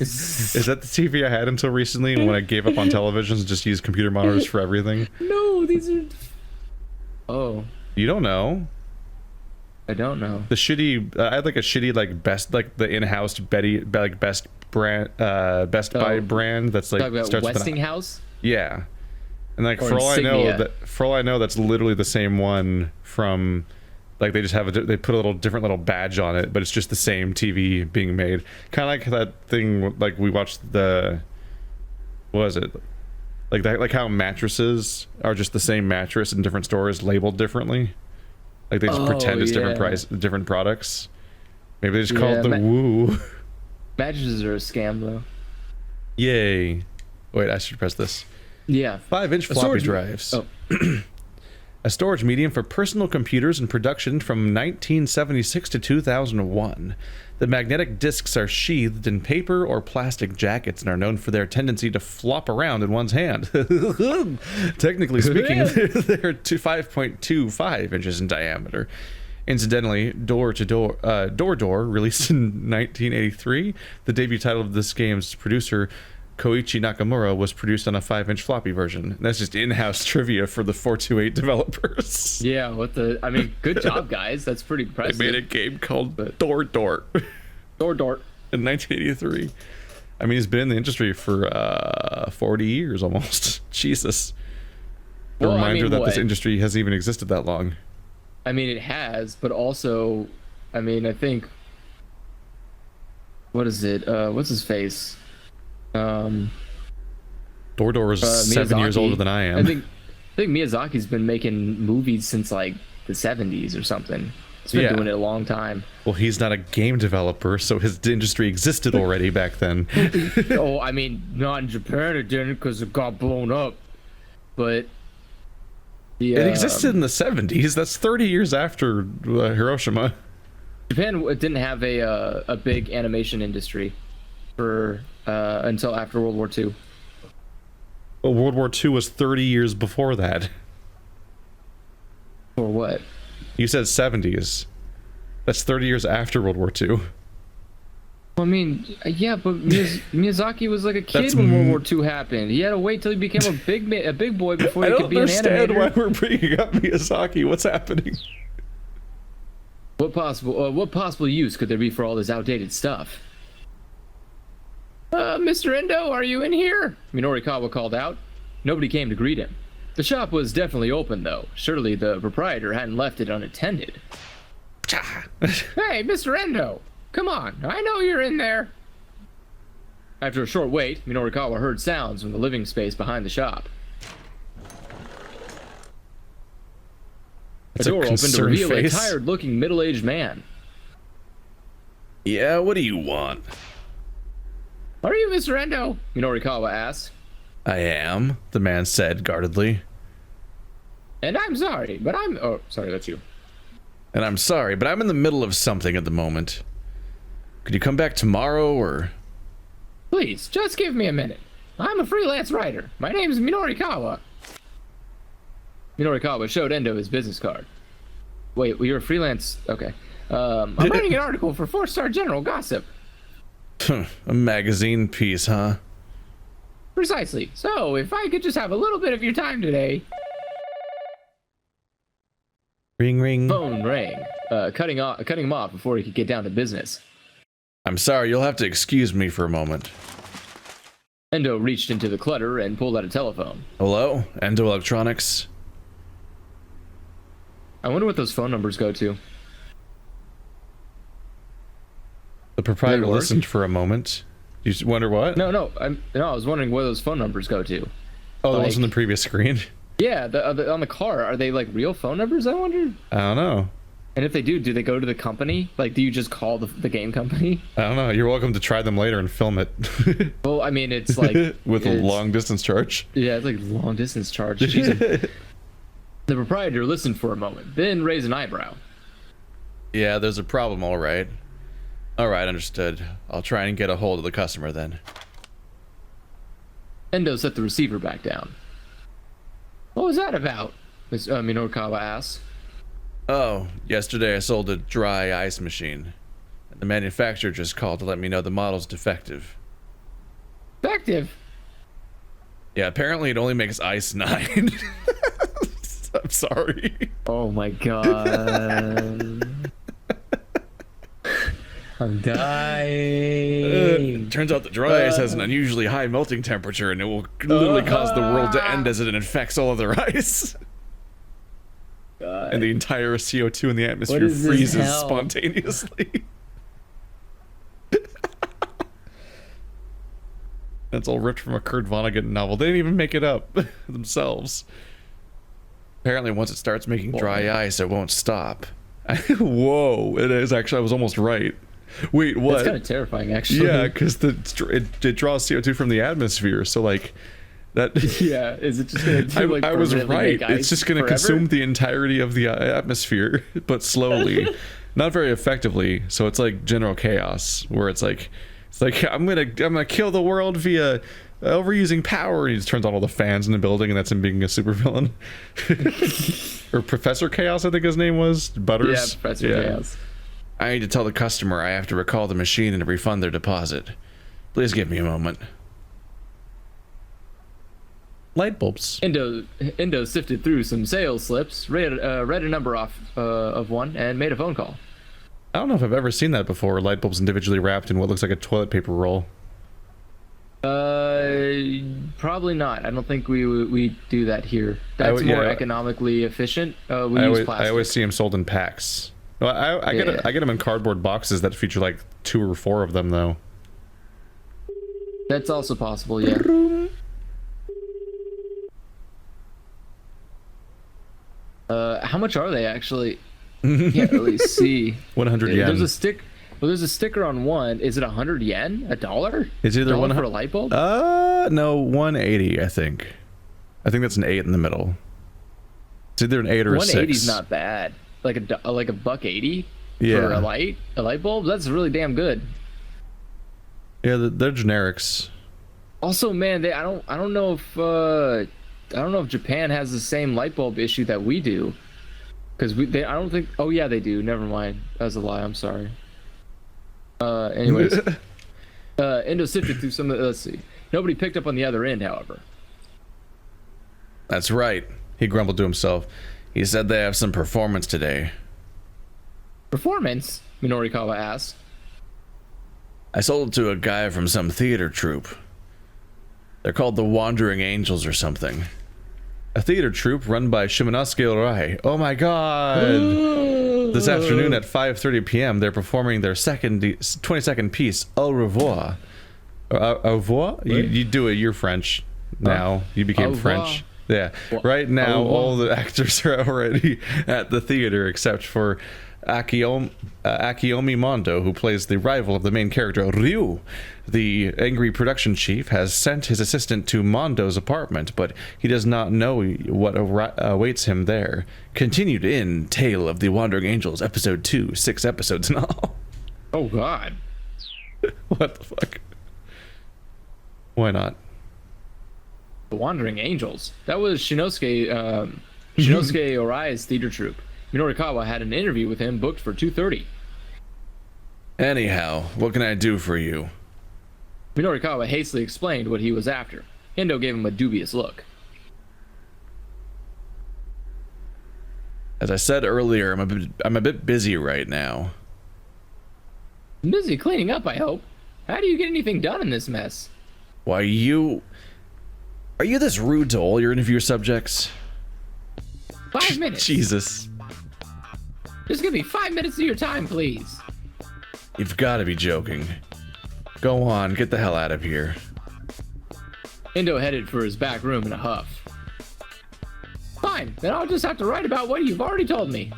Is that the TV I had until recently when I gave up on televisions and just used computer monitors for everything? No, these are... Oh, You don't know. I don't know. The shitty I had like a shitty like best like the in-house best brand Best Buy brand that's like Talk about starts with an- Westinghouse? Yeah. And like Or for all Insignia. I know that's literally the same one from like they just have they put a little different little badge on it, but it's just the same TV being made. Kind of like that thing like we watched the what was it? Like that like how mattresses are just the same mattress in different stores labeled differently. Like they just pretend it's different products. Maybe they just call it the Woo. Mattresses are a scam, though. Yay. Wait, I should press this. Yeah. 5-inch floppy drives. Oh. A storage medium for personal computers in production from 1976 to 2001. The magnetic discs are sheathed in paper or plastic jackets and are known for their tendency to flop around in one's hand. Technically speaking, they're 5.25 inches in diameter. Incidentally, Door, released in 1983, the debut title of this game's producer, Koichi Nakamura, was produced on a 5-inch floppy version. That's just in-house trivia for the 428 developers. Yeah, I mean, good job, guys. That's pretty impressive. They made a game called Door Door. in 1983. I mean, he's been in the industry for 40 years almost. Jesus. A reminder that this industry hasn't even existed that long. I mean, it has, but also, I mean, I think, what is it? What's his face? Door is 7 years older than I am. I think Miyazaki's been making movies since like the 70s or something. He's been doing it a long time. Well, he's not a game developer, so his industry existed already back then. Oh, I mean, not in Japan it didn't because it got blown up. But it existed in the 70s. That's 30 years after Hiroshima. Japan didn't have a big animation industry for until after World War II. Well, World War II was 30 years before that. Or what? You said 70s. That's 30 years after World War II. Well, I mean, yeah, but Miyazaki was like a kid when World War II happened. He had to wait till he became a big boy before he could be an animator. I don't understand why we're bringing up Miyazaki. What's happening? What possible use could there be for all this outdated stuff? Mr. Endo, are you in here? Minorikawa called out. Nobody came to greet him. The shop was definitely open, though. Surely the proprietor hadn't left it unattended. Hey, Mr. Endo! Come on, I know you're in there! After a short wait, Minorikawa heard sounds from the living space behind the shop. A door opened to reveal a tired-looking middle-aged man. Yeah, what do you want? Are you Mr. Endo? Minorikawa asked. I am, the man said guardedly. And I'm sorry, but I'm... Oh, sorry, that's you. And I'm sorry, but I'm in the middle of something at the moment. Could you come back tomorrow, or... Please, just give me a minute. I'm a freelance writer. My name's Minorikawa. Minorikawa showed Endo his business card. Wait, well, you're a freelance... Okay. I'm writing an article for 4-Star General Gossip. A magazine piece, huh? Precisely. So, if I could just have a little bit of your time today... Ring, ring. Phone rang, cutting him off before he could get down to business. I'm sorry, you'll have to excuse me for a moment. Endo reached into the clutter and pulled out a telephone. Hello? Endo Electronics? I wonder what those phone numbers go to. The proprietor listened for a moment. You wonder what? No, I was wondering where those phone numbers go to. Oh, that was on the previous screen? Yeah, on the car. Are they like real phone numbers, I wonder? I don't know. And if they do they go to the company? Like, do you just call the game company? I don't know. You're welcome to try them later and film it. Well, I mean, it's like... With a long distance charge. Yeah, it's like long distance charge. The proprietor listened for a moment, then raised an eyebrow. Yeah, there's a problem, all right. Alright, understood. I'll try and get a hold of the customer then. Endo set the receiver back down. What was that about? Minorikawa asked. Oh, yesterday I sold a dry ice machine. The manufacturer just called to let me know the model's defective. Defective? Yeah, apparently it only makes ice 9. I'm sorry. Oh my god. I'm dying. Turns out the dry ice has an unusually high melting temperature and it will literally cause the world to end as it infects all other ice. God. And the entire CO2 in the atmosphere freezes spontaneously. That's all ripped from a Kurt Vonnegut novel. They didn't even make it up themselves. Apparently once it starts making dry ice, it won't stop. Whoa, it is actually, I was almost right. Wait, what? It's kind of terrifying, actually. Yeah, because it draws CO2 from the atmosphere, so like that. Yeah, is it just gonna do, like, I was right. make ice It's just gonna forever? consume the entirety of the atmosphere, but slowly, not very effectively. So it's like general chaos, where it's like I'm gonna kill the world via overusing power. And he just turns on all the fans in the building, and that's him being a supervillain. Or Professor Chaos, I think his name was. Butters. Yeah, Professor Chaos. I need to tell the customer I have to recall the machine and refund their deposit. Please give me a moment. Light bulbs. Endo sifted through some sales slips, read a number off of one, and made a phone call. I don't know if I've ever seen that before. Light bulbs individually wrapped in what looks like a toilet paper roll. Probably not. I don't think we do that here. That's more economically efficient. We use plastic. I always see them sold in packs. Well, I get them in cardboard boxes that feature like 2 or 4 of them though. That's also possible, yeah. How much are they actually? Can't really see. 100 yen. There's a sticker on one. Is it 100 yen? $1? It's either $1 for a light bulb? No, 180. I think that's an 8 in the middle. It's either an 8 or a 6. 180's not bad. Like a $1.80 for a light bulb. That's really damn good. Yeah, they're generics. Also, man, I don't know if Japan has the same light bulb issue that we do, because I don't think. Oh yeah, they do. Never mind. That was a lie. I'm sorry. Anyways, Endo sifted through some of the, let's see. Nobody picked up on the other end, however. That's right. He grumbled to himself. He said they have some performance today. Performance? Minorikawa asked. I sold it to a guy from some theater troupe. They're called the Wandering Angels or something. A theater troupe run by Shibuya Scramble. Oh my god! This afternoon at 5:30 p.m. they're performing their 22nd piece, Au revoir. Au revoir? You do it, you're French now. You became French. Yeah. Right now, all the actors are already at the theater except for Akiomi Mondo, who plays the rival of the main character, Ryu. The angry production chief has sent his assistant to Mondo's apartment, but he does not know what awaits him there. Continued in Tale of the Wandering Angels, Episode 2, 6 episodes in all. Oh, God. What the fuck? Why not? The Wandering Angels. That was Shinosuke Orai's theater troupe. Minorikawa had an interview with him booked for 2:30. Anyhow, what can I do for you? Minorikawa hastily explained what he was after. Endo gave him a dubious look. As I said earlier, I'm a bit busy right now. Busy cleaning up, I hope. How do you get anything done in this mess? Why, are you this rude to all your interview subjects? 5 minutes. Jesus. Just give me 5 minutes of your time, please. You've got to be joking. Go on, get the hell out of here. Endo headed for his back room in a huff. Fine, then I'll just have to write about what you've already told me.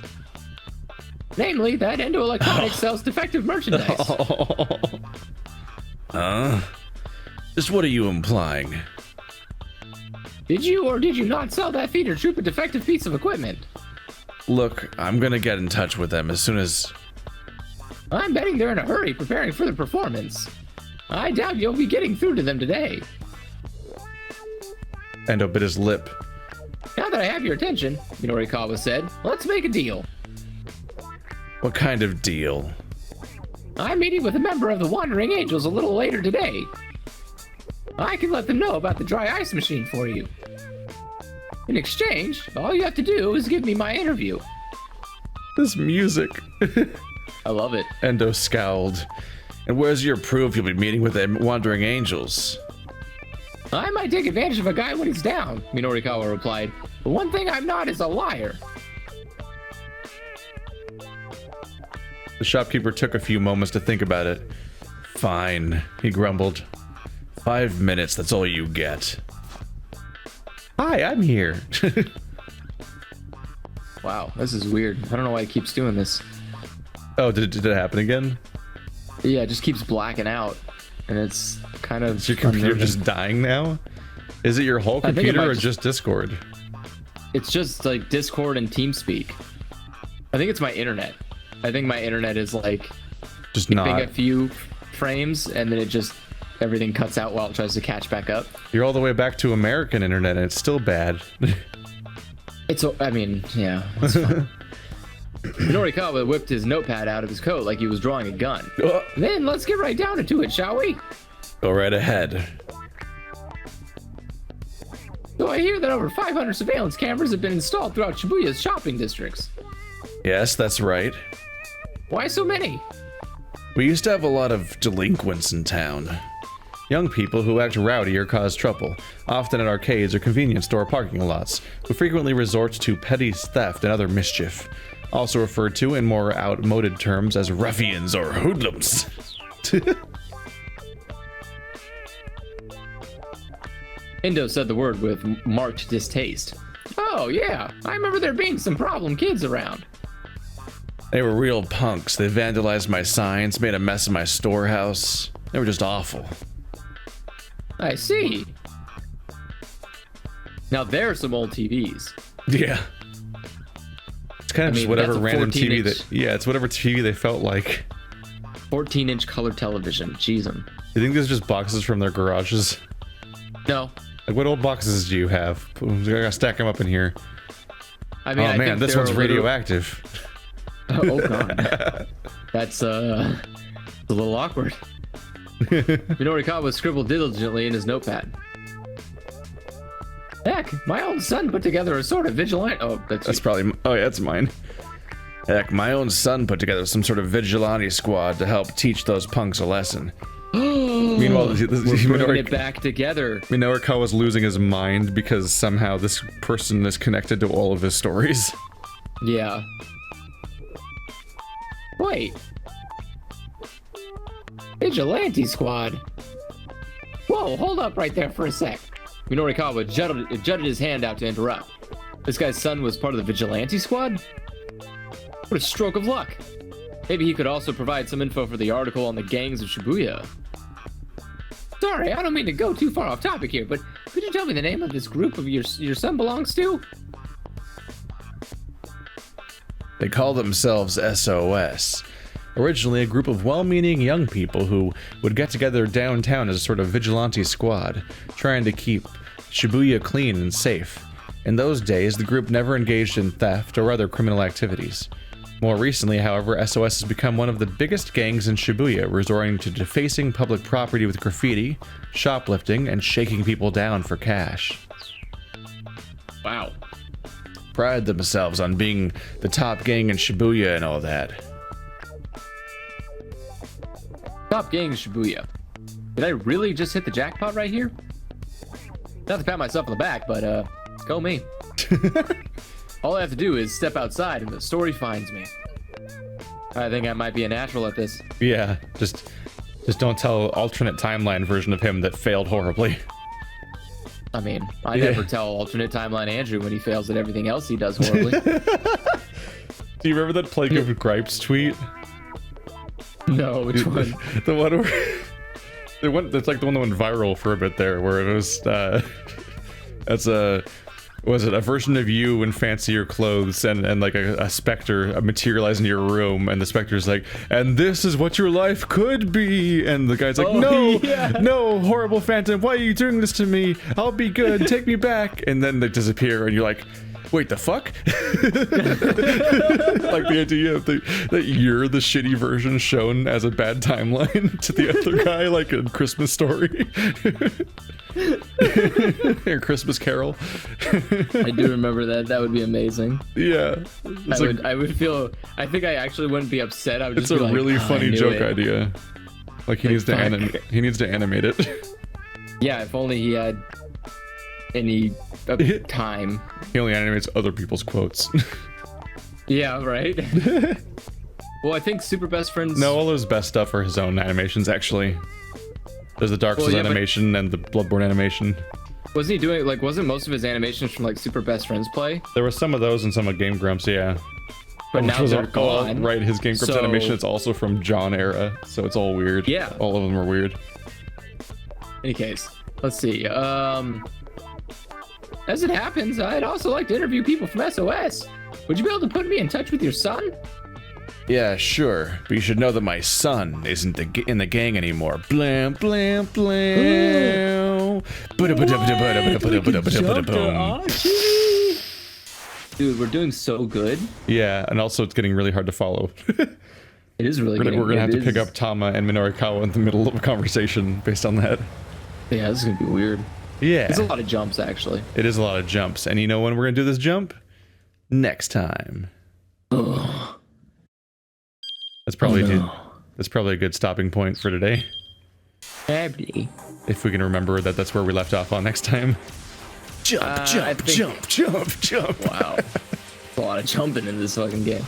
Namely, that Endo Electronics sells defective merchandise. Just what are you implying? Did you or did you not sell that theater troupe a defective piece of equipment? Look, I'm gonna get in touch with them as soon as I'm betting they're in a hurry preparing for the performance. I doubt you'll be getting through to them today. Endo bit his lip. Now that I have your attention, Minorikawa said, let's make a deal. What kind of deal? I'm meeting with a member of the Wandering Angels a little later today. I can let them know about the dry ice machine for you. In exchange, all you have to do is give me my interview. This music. I love it. Endo scowled. And where's your proof you'll be meeting with the Wandering Angels? I might take advantage of a guy when he's down, Minorikawa replied. But one thing I'm not is a liar. The shopkeeper took a few moments to think about it. Fine, he grumbled. 5 minutes, that's all you get. Hi, I'm here. Wow, this is weird. I don't know why it keeps doing this. Oh, did it happen again? Yeah, it just keeps blacking out. And it's kind of... Is your computer just dying now? Is it your whole computer or just Discord? It's just like Discord and TeamSpeak. I think it's my internet. I think my internet is like... Just not... a few frames and then it just... everything cuts out while it tries to catch back up. You're all the way back to American internet and it's still bad. I mean, yeah, that's fine. Minorikawa whipped his notepad out of his coat like he was drawing a gun. Then let's get right down into it, shall we? Go right ahead. So I hear that over 500 surveillance cameras have been installed throughout Shibuya's shopping districts. Yes, that's right. Why so many? We used to have a lot of delinquents in town. Young people who act rowdy or cause trouble, often at arcades or convenience store parking lots, who frequently resort to petty theft and other mischief, also referred to in more outmoded terms as ruffians or hoodlums. Endo said the word with marked distaste. Oh yeah, I remember there being some problem kids around. They were real punks. They vandalized my signs, made a mess of my storehouse. They were just awful. I see. Now there's some old TVs. Yeah. It's kind of just whatever random TV that... Yeah, it's whatever TV they felt like. 14-inch color television. Jeez. You think these are just boxes from their garages? No. Like, what old boxes do you have? I gotta stack them up in here. I mean, oh man, this one's radioactive. Oh god. That's a little awkward. Minorikawa scribbled diligently in his notepad. Heck, my own son put together a sort of vigilante. Oh, that's probably. Oh yeah, that's mine. Heck, my own son put together some sort of vigilante squad to help teach those punks a lesson. Meanwhile, we're putting it back together. Minorikawa's losing his mind because somehow this person is connected to all of his stories. Yeah. Wait. Vigilante squad. Whoa, hold up right there for a sec. Minorikawa jutted his hand out to interrupt. This guy's son was part of the vigilante squad? What a stroke of luck. Maybe he could also provide some info for the article on the gangs of Shibuya. Sorry, I don't mean to go too far off topic here, but could you tell me the name of this group of your son belongs to? They call themselves SOS. Originally a group of well-meaning young people who would get together downtown as a sort of vigilante squad, trying to keep Shibuya clean and safe. In those days, the group never engaged in theft or other criminal activities. More recently, however, SOS has become one of the biggest gangs in Shibuya, resorting to defacing public property with graffiti, shoplifting, and shaking people down for cash. Wow. Pride themselves on being the top gang in Shibuya and all that. Top gang in Shibuya. Did I really just hit the jackpot right here? Not to pat myself on the back, but go me. All I have to do is step outside and the story finds me. I think I might be a natural at this. Yeah, just don't tell alternate timeline version of him that failed horribly. I mean, I never tell alternate timeline Andrew when he fails at everything else he does horribly. Do you remember that Plague of Gripes tweet? No, which one? The one where... It's like the one that went viral for a bit there, where it was... that's a... Was it a version of you in fancier clothes and like a specter materialized in your room, and the specter's like, and this is what your life could be, and the guy's like, no, horrible phantom, why are you doing this to me? I'll be good, take me back. And then they disappear, and you're like, wait, the fuck? Like the idea of that you're the shitty version shown as a bad timeline to the other guy, like a Christmas Story. Or Christmas Carol. I do remember that. That would be amazing. Yeah. I would feel. I think I actually wouldn't be upset. I would just it's be a like, really funny joke idea. Like he needs to animate it. Yeah, if only he had any time. He only animates other people's quotes. Yeah, right. Well, I think Super Best Friends. No, all his best stuff are his own animations, actually. There's the Dark Souls animation and the Bloodborne animation. Wasn't he doing, like, wasn't most of his animations from, like, Super Best Friends play? There were some of those and some of Game Grumps, yeah. But now they're gone. Right, his Game Grumps animation is also from John era, so it's all weird. Yeah. All of them are weird. Any case, let's see. As it happens, I'd also like to interview people from SOS. Would you be able to put me in touch with your son? Yeah, sure. But you should know that my son isn't in the gang anymore. Blam, blam, blam. Dude, we're doing so good. Yeah, and also it's getting really hard to follow. It is really good. We're gonna have to pick up Tama and Minorikawa in the middle of a conversation based on that. Yeah, this is gonna be weird. Yeah. It's a lot of jumps, actually. It is a lot of jumps. And you know when we're gonna do this jump? Next time. Ugh. That's probably a good stopping point for today. Abby. If we can remember that's where we left off on next time. Jump. Wow. There's a lot of jumping in this fucking game.